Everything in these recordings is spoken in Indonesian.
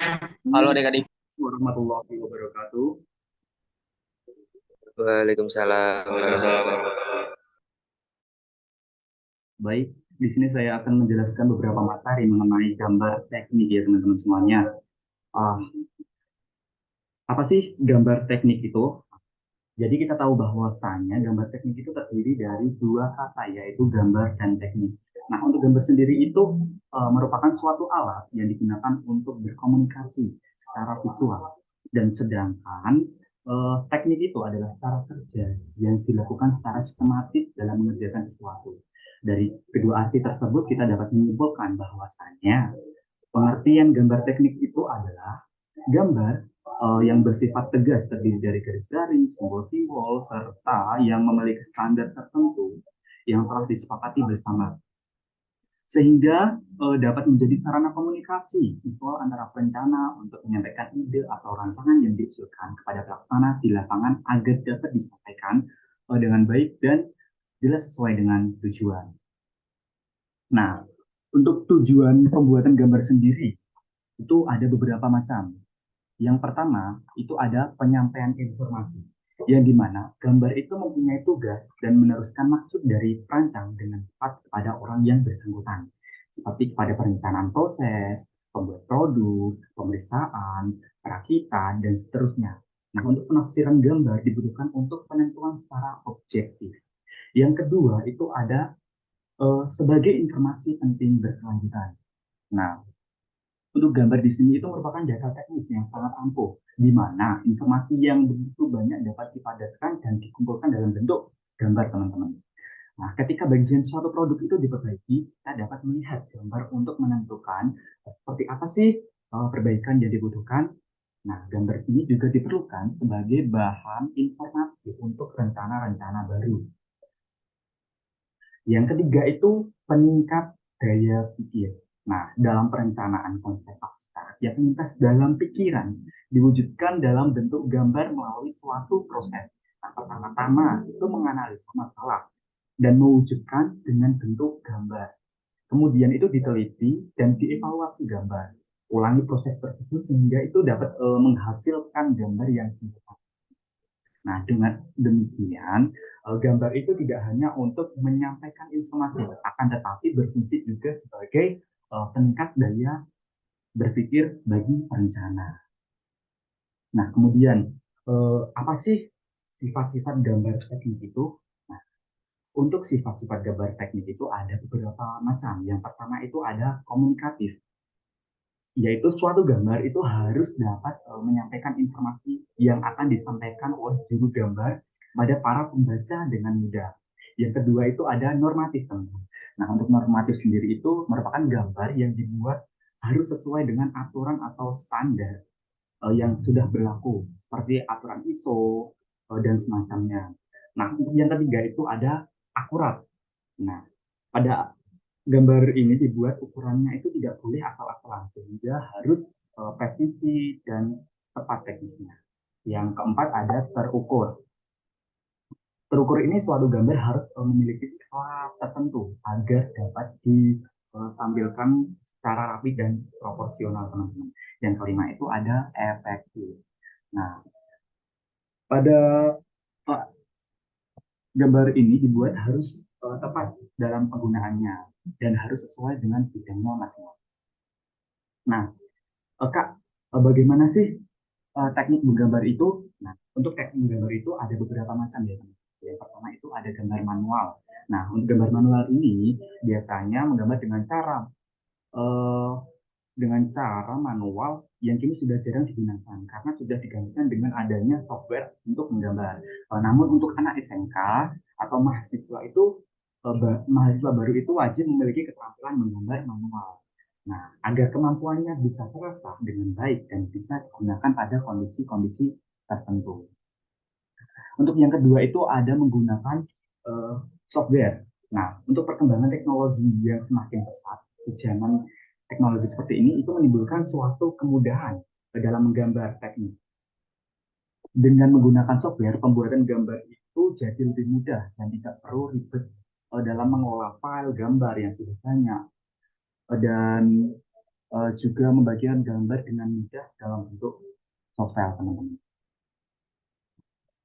Halo adik-adik. Warahmatullahi wabarakatuh. Waalaikumsalam warahmatullahi wabarakatuh. Baik, di sini saya akan menjelaskan beberapa materi mengenai gambar teknik ya teman-teman semuanya. Ah, apa sih gambar teknik itu? Jadi kita tahu bahwasannya gambar teknik itu terdiri dari dua kata yaitu gambar dan teknik. Nah, untuk gambar sendiri itu merupakan suatu alat yang digunakan untuk berkomunikasi secara visual. Dan sedangkan teknik itu adalah cara kerja yang dilakukan secara sistematis dalam mengerjakan sesuatu. Dari kedua arti tersebut kita dapat menyimpulkan bahwasannya pengertian gambar teknik itu adalah gambar yang bersifat tegas terdiri dari garis-garis, simbol-simbol, serta yang memiliki standar tertentu yang telah disepakati bersama. Sehingga dapat menjadi sarana komunikasi visual antara perencana untuk menyampaikan ide atau rancangan yang diusulkan kepada pelaksana di lapangan agar dapat disampaikan dengan baik dan jelas sesuai dengan tujuan. Nah, untuk tujuan pembuatan gambar sendiri itu ada beberapa macam. Yang pertama, itu ada penyampaian informasi, yang dimana gambar itu mempunyai tugas dan meneruskan maksud dari perancang dengan tepat kepada orang yang bersangkutan, seperti kepada perencanaan proses, pembuat produk, pemeriksaan, perakitan, dan seterusnya. Nah, untuk penafsiran gambar dibutuhkan untuk penentuan secara objektif. Yang kedua, itu ada sebagai informasi penting berkelanjutan. Nah, untuk gambar di sini itu merupakan data teknis yang sangat ampuh, di mana informasi yang begitu banyak dapat dipadatkan dan dikumpulkan dalam bentuk gambar, teman-teman. Nah, ketika bagian suatu produk itu diperbaiki, kita dapat melihat gambar untuk menentukan seperti apa sih perbaikan yang dibutuhkan. Nah, gambar ini juga diperlukan sebagai bahan informasi untuk rencana-rencana baru. Yang ketiga itu peningkat daya pikir. Nah, dalam perencanaan konsep abstrak yang melintas dalam pikiran diwujudkan dalam bentuk gambar melalui suatu proses. Nah, pertama-tama itu menganalisa masalah dan mewujudkan dengan bentuk gambar. Kemudian itu diteliti dan dievaluasi gambar. Ulangi proses tersebut sehingga itu dapat menghasilkan gambar yang sempurna. Nah, dengan demikian, gambar itu tidak hanya untuk menyampaikan informasi, akan tetapi berfungsi juga sebagai peningkat daya berpikir bagi perencana. Nah, kemudian apa sih sifat-sifat gambar teknik itu? Nah, untuk sifat-sifat gambar teknik itu ada beberapa macam. Yang pertama itu ada komunikatif, yaitu suatu gambar itu harus dapat menyampaikan informasi yang akan disampaikan oleh juru gambar pada para pembaca dengan mudah. Yang kedua itu ada normatif, teman-teman. Nah, untuk normatif sendiri itu merupakan gambar yang dibuat harus sesuai dengan aturan atau standar yang sudah berlaku, seperti aturan ISO dan semacamnya. Nah, untuk yang ketiga itu ada akurat. Nah, pada gambar ini dibuat ukurannya itu tidak boleh asal-asalan sehingga harus presisi dan tepat teknisnya. Yang keempat ada terukur. Terukur ini suatu gambar harus memiliki skala tertentu agar dapat ditampilkan secara rapi dan proporsional, teman-teman. Yang kelima itu ada efektif. Nah, pada gambar ini dibuat harus tepat dalam penggunaannya dan harus sesuai dengan bidangnya masing-masing. Nah, Kak, bagaimana sih teknik menggambar itu? Nah, untuk teknik menggambar itu ada beberapa macam ya, teman. Yang pertama itu ada gambar manual. Nah, untuk gambar manual ini biasanya menggambar eh, dengan cara manual yang kini sudah jarang digunakan karena sudah digantikan dengan adanya software untuk menggambar. Namun untuk anak SMK atau mahasiswa itu mahasiswa baru itu wajib memiliki keterampilan menggambar manual. Nah, agar kemampuannya bisa terasa dengan baik dan bisa digunakan pada kondisi-kondisi tertentu. Untuk yang kedua itu ada menggunakan uh, software. Nah, untuk perkembangan teknologi yang semakin pesat di zaman teknologi seperti ini itu menimbulkan suatu kemudahan dalam menggambar teknik. Dengan menggunakan software, pembuatan gambar itu jadi lebih mudah dan tidak perlu ribet dalam mengelola file gambar yang sudah banyak. Dan juga membagikan gambar dengan mudah dalam bentuk softfile, teman-teman.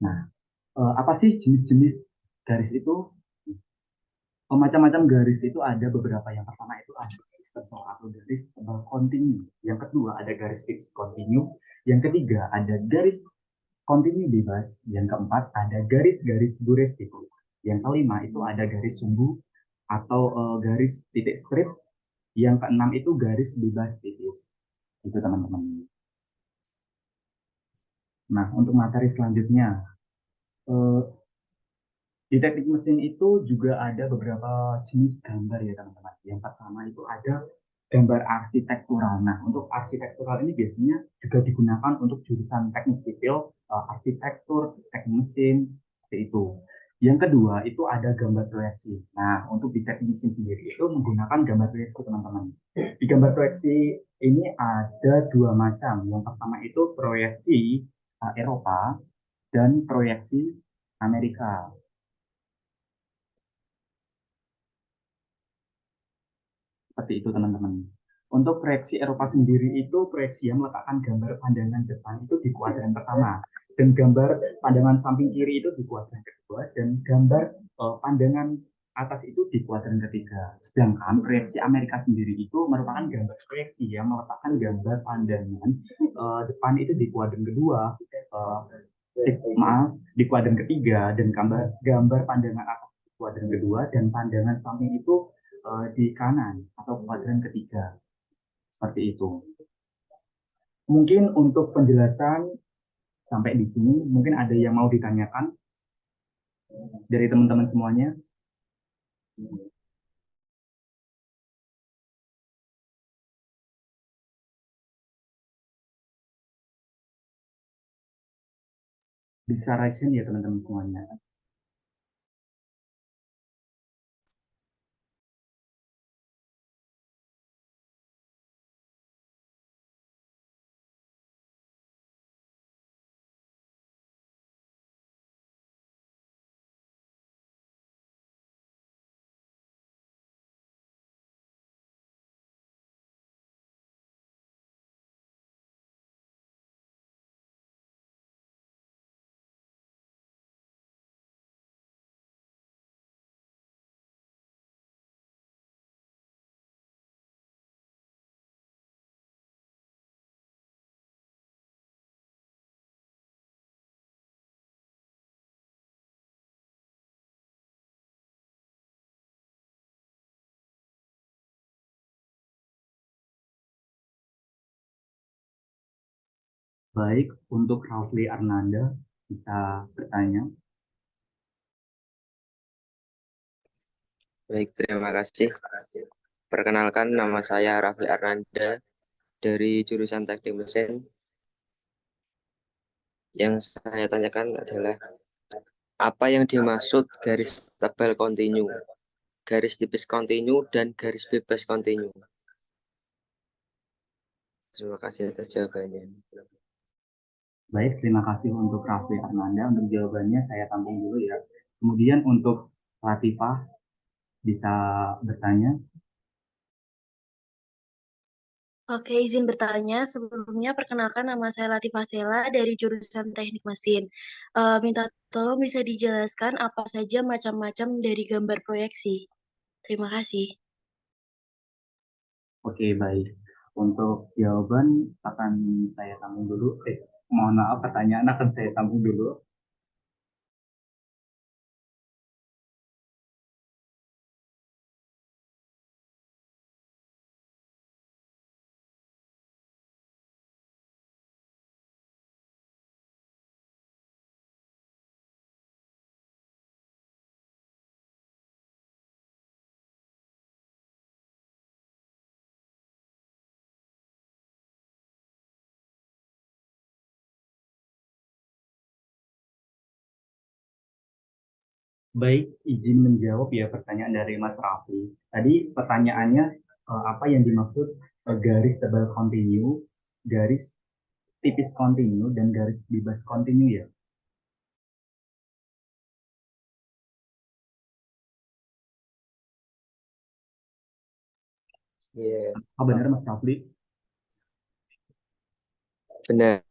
Nah, apa sih jenis-jenis garis itu? Macam-macam garis itu ada beberapa. Yang pertama itu ada garis tebal atau garis tebal kontinu. Yang kedua ada garis tips kontinu. Yang ketiga ada garis kontinu bebas. Yang keempat ada garis-garis gores tipis. Yang kelima itu ada garis sumbu atau garis titik strip. Yang keenam itu garis bebas tipis. Itu teman-teman. Nah, untuk materi selanjutnya, eh, di teknik mesin itu juga ada beberapa jenis gambar ya teman-teman. Yang pertama itu ada gambar arsitektural. Nah, untuk arsitektural ini biasanya juga digunakan untuk jurusan teknik sipil, arsitektur, teknik mesin, seperti itu. Yang kedua itu ada gambar proyeksi. Nah, untuk di teknik mesin sendiri itu menggunakan gambar proyeksi teman-teman. Di gambar proyeksi ini ada dua macam. Yang pertama itu proyeksi Eropa dan proyeksi Amerika. Seperti itu teman-teman. Untuk proyeksi Eropa sendiri itu proyeksi yang meletakkan gambar pandangan depan itu di kuadran pertama dan gambar pandangan samping kiri itu di kuadran kedua dan gambar pandangan atas itu di kuadran ketiga. Sedangkan proyeksi Amerika sendiri itu merupakan gambar proyeksi yang meletakkan gambar pandangan depan itu di kuadran kedua, maaf di kuadran ketiga dan gambar pandangan atas di kuadran kedua dan pandangan samping itu di kanan atau kuadran ketiga. Seperti itu. Mungkin untuk penjelasan sampai di sini, mungkin ada yang mau ditanyakan dari teman-teman semuanya. Bisa raise ya teman-teman semuanya. Baik, untuk Rafli Arnanda bisa bertanya. Baik, terima kasih. Perkenalkan, nama saya Rafli Arnanda dari jurusan Teknik Mesin. Yang saya tanyakan adalah apa yang dimaksud garis tebal kontinu, garis tipis kontinu, dan garis bebas kontinu. Terima kasih atas jawabannya. Baik, terima kasih untuk Rafli Arnanda. Untuk jawabannya saya tampung dulu ya. Kemudian untuk Latifah bisa bertanya. Oke, izin bertanya. Sebelumnya, perkenalkan nama saya Latifah Sela dari jurusan Teknik Mesin. Minta tolong bisa dijelaskan apa saja macam-macam dari gambar proyeksi. Terima kasih. Oke, baik. Untuk jawaban akan saya tampung dulu. Mohon maaf, pertanyaan akan saya tampung dulu. Baik, izin menjawab ya pertanyaan dari Mas Raffi. Tadi pertanyaannya apa yang dimaksud garis tebal kontinu, garis tipis kontinu, dan garis bebas kontinu ya? Iya, Benar Mas Raffi? Benar.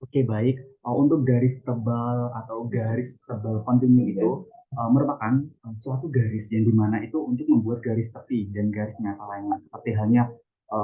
Oke, baik. Untuk garis tebal atau garis tebal kontinu itu merupakan suatu garis yang dimana itu untuk membuat garis tepi dan garis nyata lainnya. Seperti halnya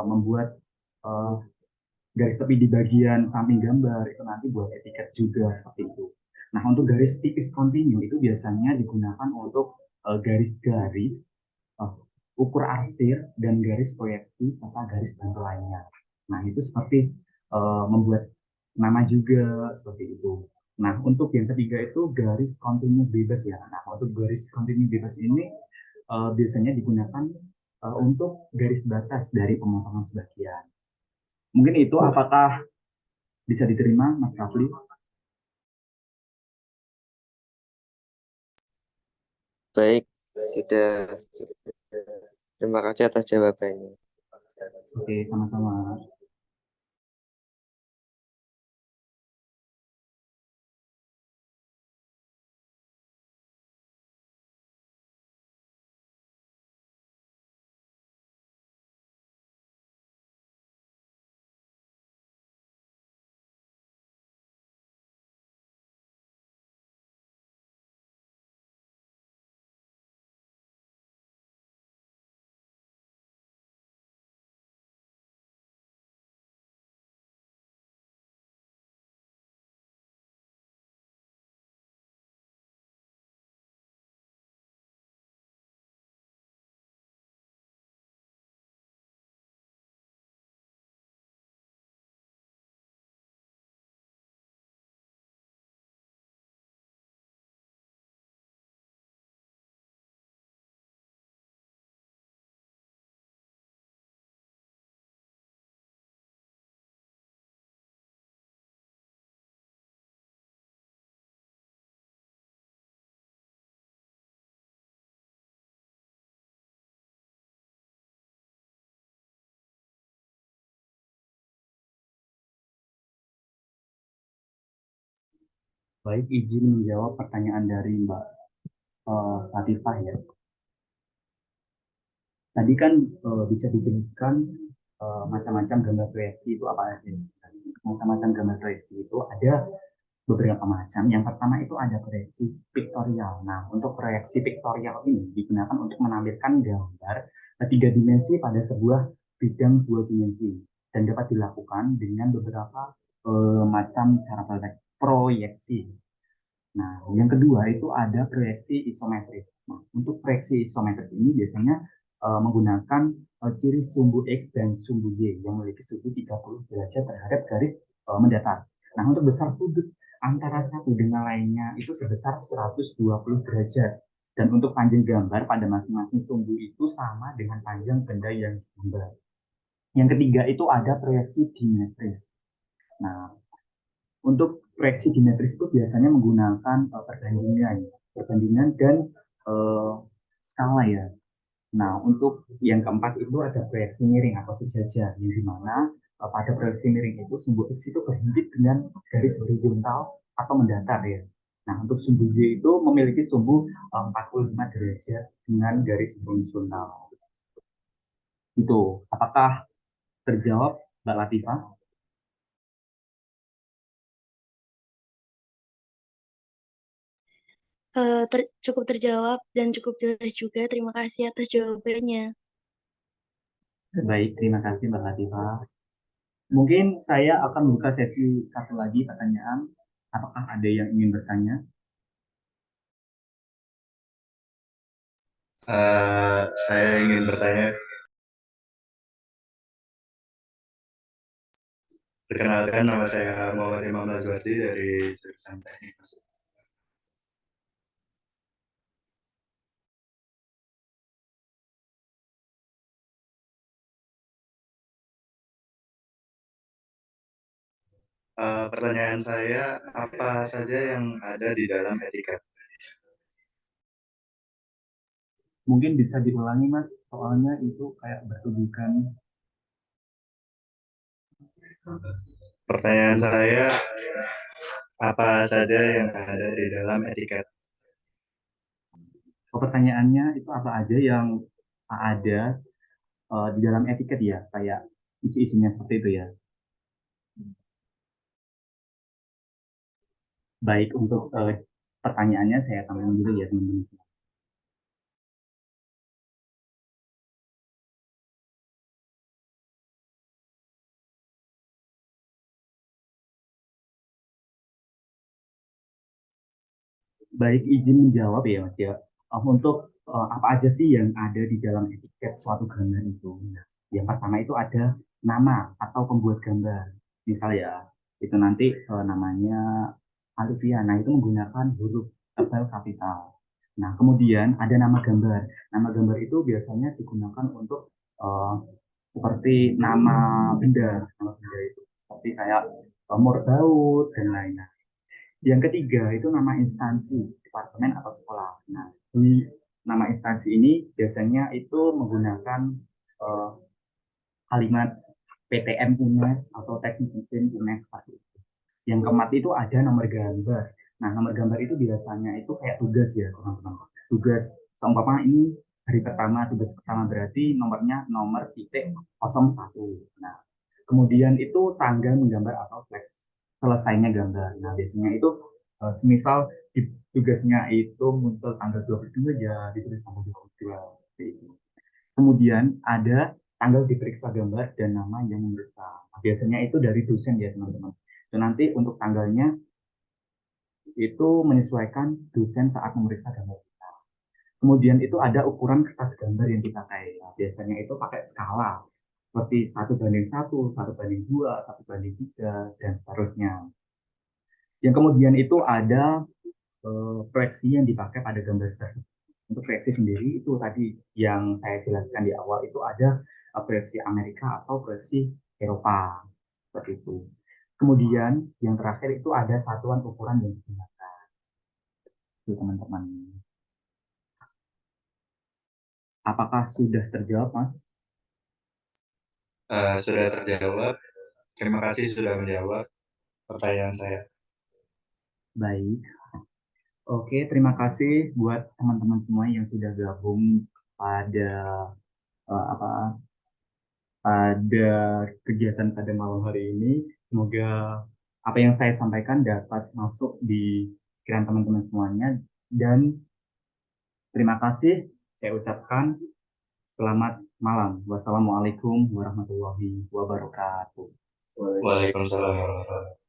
membuat eh, garis tepi di bagian samping gambar itu nanti buat etiket juga seperti itu. Nah, untuk garis tipis kontinu itu biasanya digunakan untuk garis-garis ukur arsir dan garis proyeksi serta garis bantu lainnya. Nah, itu seperti membuat nama juga seperti itu. Nah, untuk yang ketiga itu garis kontinu bebas ya. Nah, untuk garis kontinu bebas ini biasanya digunakan untuk garis batas dari pemotongan sebagian. Mungkin itu apakah bisa diterima, Mas Rafli? Baik, sudah. Terima kasih atas jawabannya. Oke, sama-sama. Baik, izin menjawab pertanyaan dari Mbak Latifah ya. Tadi kan bisa dijelaskan macam-macam gambar proyeksi itu apa aja. Macam-macam gambar proyeksi itu ada beberapa macam. Yang pertama itu ada proyeksi piktorial. Nah, untuk proyeksi piktorial ini digunakan untuk menampilkan gambar tiga dimensi pada sebuah bidang dua dimensi dan dapat dilakukan dengan beberapa macam cara proyeksi. Nah, yang kedua itu ada proyeksi isometrik. Nah, untuk proyeksi isometrik ini biasanya menggunakan ciri sumbu X dan sumbu Y yang memiliki sudut 30 derajat terhadap garis mendatar. Nah, untuk besar sudut antara satu dengan lainnya itu sebesar 120 derajat. Dan untuk panjang gambar pada masing-masing sumbu itu sama dengan panjang benda yang digambar. Yang ketiga itu ada proyeksi dimetris. Nah, untuk proyeksi dimetris itu biasanya menggunakan perbandingan dan uh, skala ya. Nah, untuk yang keempat itu ada proyeksi miring atau sejajar, yang dimana pada proyeksi miring itu sumbu X itu berhimpit dengan garis horizontal atau mendatar ya. Nah, untuk sumbu Y itu memiliki sumbu 45 derajat dengan garis horizontal. Itu, apakah terjawab, Mbak Latifah? Cukup terjawab dan cukup jelas juga. Terima kasih atas jawabannya. Baik, terima kasih Mbak Latifah. Mungkin saya akan buka sesi satu lagi pertanyaan. Apakah ada yang ingin bertanya? Saya ingin bertanya, perkenalkan nama saya Muhammad Imam Nazwardi dari jurusan Teknik Mesin. Pertanyaan saya, apa saja yang ada di dalam etiket? Mungkin bisa diulangi, Mas. Soalnya itu kayak bertujukan. Pertanyaan saya, apa saja yang ada di dalam etiket? Pertanyaannya itu apa aja yang ada di dalam etiket ya, kayak isi-isinya seperti itu ya. Baik, untuk pertanyaannya saya tambahkan dulu ya teman-teman semua. Baik, izin menjawab ya Mas ya. Untuk apa aja sih yang ada di dalam etiket suatu gambar itu? Nah, yang pertama itu ada nama atau pembuat gambar. Misal ya, itu nanti namanya Alivia. Nah, itu menggunakan huruf tebal kapital. Nah, kemudian ada nama gambar. Nama gambar itu biasanya digunakan untuk eh, seperti nama benda itu seperti kayak Morbaud dan lain-lain. Yang ketiga itu nama instansi, departemen atau sekolah. Nah, di nama instansi ini biasanya itu menggunakan eh, kalimat PTM UNES atau Teknik Mesin UNES seperti itu. Yang keempat itu ada nomor gambar. Nah, nomor gambar itu biasanya itu kayak tugas ya, teman-teman. Tugas seumpama ini hari pertama, tugas pertama berarti nomornya nomor titik 01. Nah, kemudian itu tanggal menggambar atau selesainya gambar. Nah, biasanya itu semisal di tugasnya itu muncul tanggal 22 ya ditulis tanggal 22 seperti itu. Kemudian ada tanggal diperiksa gambar dan nama yang memeriksa. Nah, biasanya itu dari dosen ya teman-teman. Dan nanti untuk tanggalnya itu menyesuaikan dosen saat memeriksa gambar kita. Kemudian itu ada ukuran kertas gambar yang dipakai. Nah, biasanya itu pakai skala seperti 1:1, 1:2, 1:3, dan seterusnya. Yang kemudian itu ada proyeksi yang dipakai pada gambar tersebut. Untuk proyeksi sendiri itu tadi yang saya jelaskan di awal itu ada proyeksi Amerika atau proyeksi Eropa seperti itu. Kemudian yang terakhir itu ada satuan ukuran yang digunakan. Itu teman-teman. Apakah sudah terjawab, Mas? Sudah terjawab. Terima kasih sudah menjawab pertanyaan saya. Baik. Oke, terima kasih buat teman-teman semua yang sudah gabung pada apa pada kegiatan pada malam hari ini. Semoga apa yang saya sampaikan dapat masuk di pikiran teman-teman semuanya. Dan terima kasih saya ucapkan selamat malam. Wassalamualaikum warahmatullahi wabarakatuh. Waalaikumsalam warahmatullahi wabarakatuh.